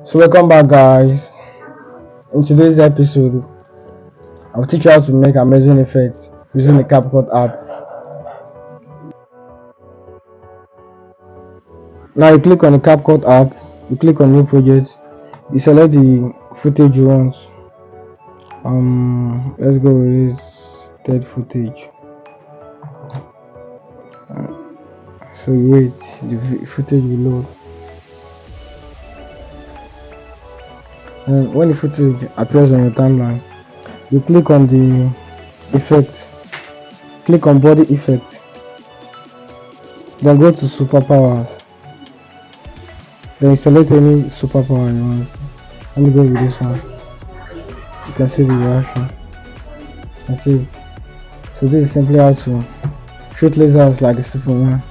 So welcome back, guys. In today's episode, I'll teach you how to make amazing effects using the CapCut app. Now you click on the CapCut app, you click on new project, you select the footage you want. Let's go with this third footage. So you wait, the footage will load. And when the footage appears on your timeline, you click on the effect, click on body effect, then go to superpowers, then you select any superpower you want. Let me go with this one. You can see the reaction. That's it. So this is simply how to shoot lasers like the Superman.